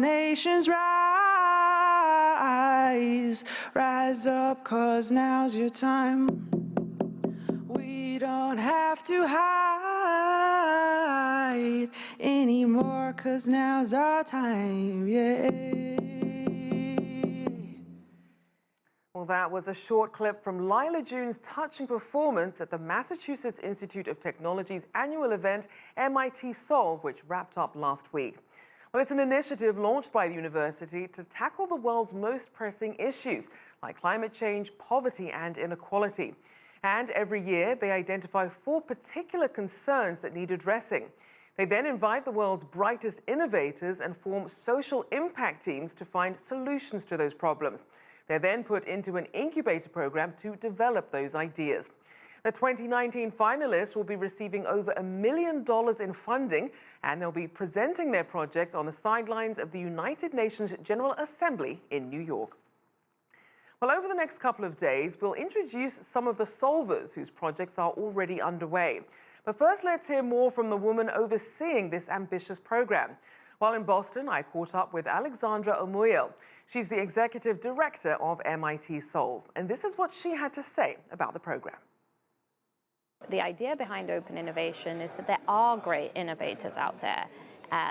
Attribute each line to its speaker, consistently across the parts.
Speaker 1: nations rise. Rise up, 'cause now's your time. We don't have to hide anymore, 'cause now's our time, yeah.
Speaker 2: Well, that was a short clip from Lila June's touching performance at the Massachusetts Institute of Technology's annual event, MIT Solve, which wrapped up last week. Well, it's an initiative launched by the university to tackle the world's most pressing issues, like climate change, poverty, and inequality. And every year, they identify 4 particular concerns that need addressing. They then invite the world's brightest innovators and form social impact teams to find solutions to those problems. They're then put into an incubator program to develop those ideas. The 2019 finalists will be receiving over $1 million in funding, and they'll be presenting their projects on the sidelines of the United Nations General Assembly in New York. Well, over the next couple of days, we'll introduce some of the solvers whose projects are already underway. But first, let's hear more from the woman overseeing this ambitious program. While in Boston, I caught up with Alexandra Amouyel. She's the executive director of MIT Solve, and this is what she had to say about the program.
Speaker 3: The idea behind open innovation is that there are great innovators out there.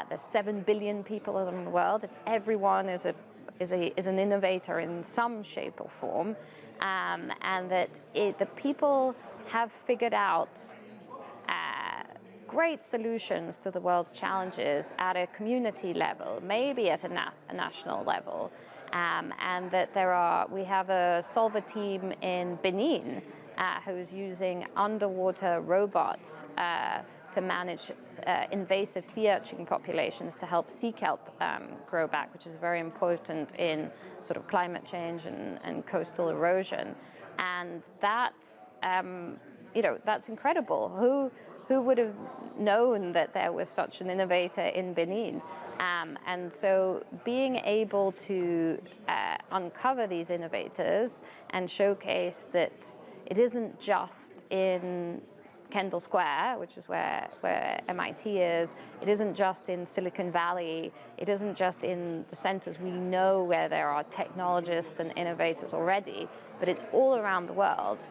Speaker 3: There's 7 billion people around the world, and everyone is an innovator in some shape or form, and that the people have figured out great solutions to the world's challenges at a community level, maybe at a national level, and that we have a solver team in Benin who's using underwater robots to manage invasive sea urchin populations to help sea kelp grow back, which is very important in sort of climate change and coastal erosion. And that's, that's incredible. Who would have known that there was such an innovator in Benin? And so being able to uncover these innovators and showcase that it isn't just in Kendall Square, which is where MIT is, it isn't just in Silicon Valley, it isn't just in the centers we know where there are technologists and innovators already, but it's all around the world.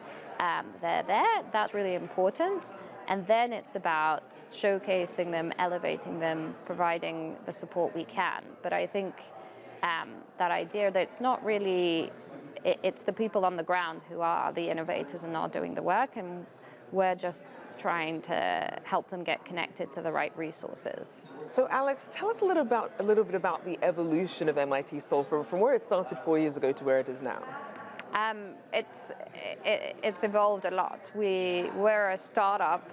Speaker 3: They're there, that's really important. And then it's about showcasing them, elevating them, providing the support we can. But I think that idea that it's not really, it's the people on the ground who are the innovators and are doing the work, and we're just trying to help them get connected to the right resources.
Speaker 2: So Alex, tell us a little bit about the evolution of MIT Solve from where it started 4 years ago to where it is now.
Speaker 3: It's evolved a lot. We were a startup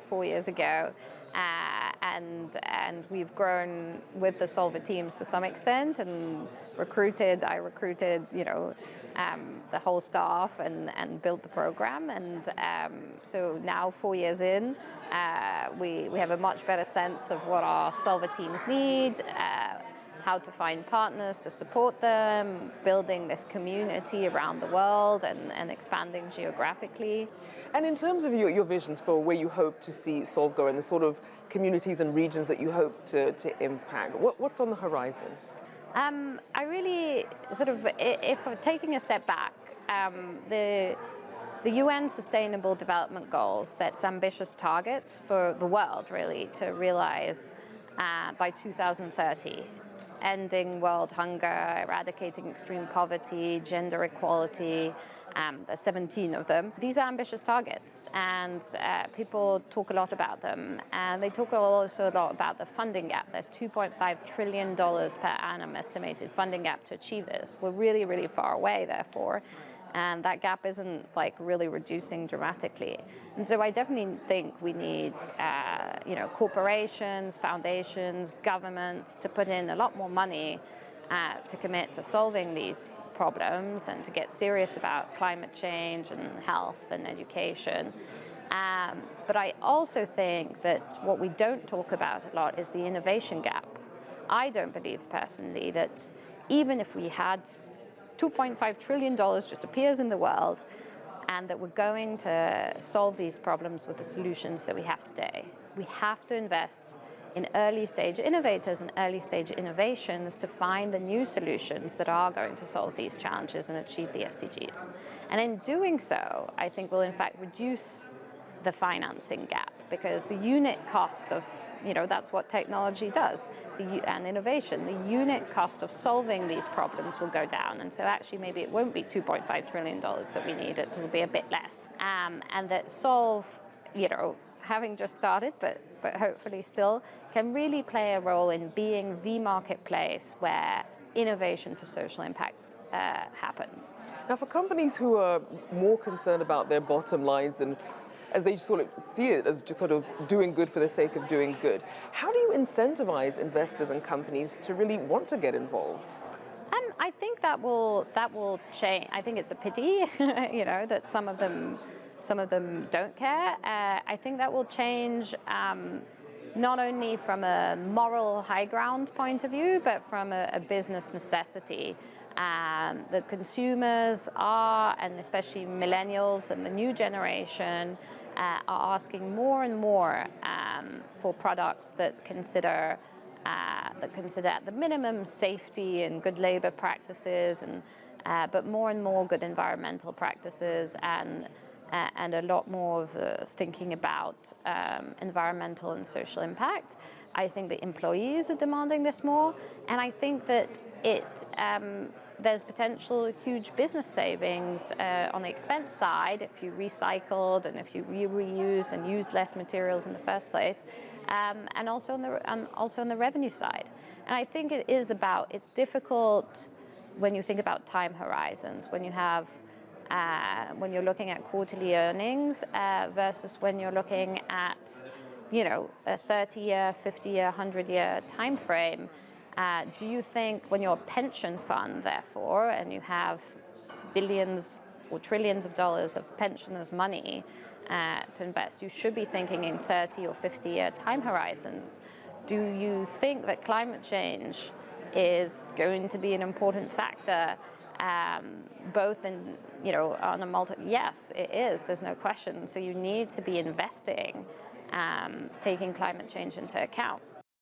Speaker 3: 4 years ago, and we've grown with the solver teams to some extent, and I recruited, the whole staff and built the program. And so now 4 years in, we have a much better sense of what our solver teams need, how to find partners to support them, building this community around the world and expanding geographically.
Speaker 2: And in terms of your visions for where you hope to see Solve go and the sort of communities and regions that you hope to impact, what's on the horizon?
Speaker 3: I really if taking a step back, the UN Sustainable Development Goals sets ambitious targets for the world really to realize by 2030. Ending world hunger, eradicating extreme poverty, gender equality. There's 17 of them. These are ambitious targets, and people talk a lot about them. And they talk also a lot about the funding gap. There's $2.5 trillion per annum estimated funding gap to achieve this. We're really, really far away, therefore. And that gap isn't really reducing dramatically. And so I definitely think we need, corporations, foundations, governments to put in a lot more money to commit to solving these problems and to get serious about climate change and health and education. But I also think that what we don't talk about a lot is the innovation gap. I don't believe personally that even if we had $2.5 trillion just appears in the world, and that we're going to solve these problems with the solutions that we have today. We have to invest in early stage innovators and early stage innovations to find the new solutions that are going to solve these challenges and achieve the SDGs. And in doing so, I think we'll in fact reduce the financing gap, because the unit cost of, that's what technology does, and innovation, the unit cost of solving these problems will go down. And so actually maybe it won't be $2.5 trillion that we need, it will be a bit less. And that Solve, having just started, but hopefully still, can really play a role in being the marketplace where innovation for social impact happens.
Speaker 2: Now, for companies who are more concerned about their bottom lines than as they sort of see it as just sort of doing good for the sake of doing good, how do you incentivize investors and companies to really want to get involved?
Speaker 3: I think that will change. I think it's a pity, that some of them don't care. I think that will change, not only from a moral high ground point of view, but from a business necessity. The consumers are, and especially millennials and the new generation, are asking more and more for products that consider at the minimum safety and good labor practices, and but more and more good environmental practices, and a lot more of thinking about environmental and social impact. I think the employees are demanding this more, and I think that there's potential huge business savings on the expense side if you recycled and if you reused and used less materials in the first place, and also on the revenue side. And I think it's difficult when you think about time horizons, when you're looking at quarterly earnings versus when you're looking at a 30-year, 50-year, 100-year time frame. Do you think, when you're a pension fund, therefore, and you have billions or trillions of dollars of pensioners' money to invest, you should be thinking in 30 or 50-year time horizons? Do you think that climate change is going to be an important factor, both in, on a yes, it is, there's no question. So you need to be investing, taking climate change into account.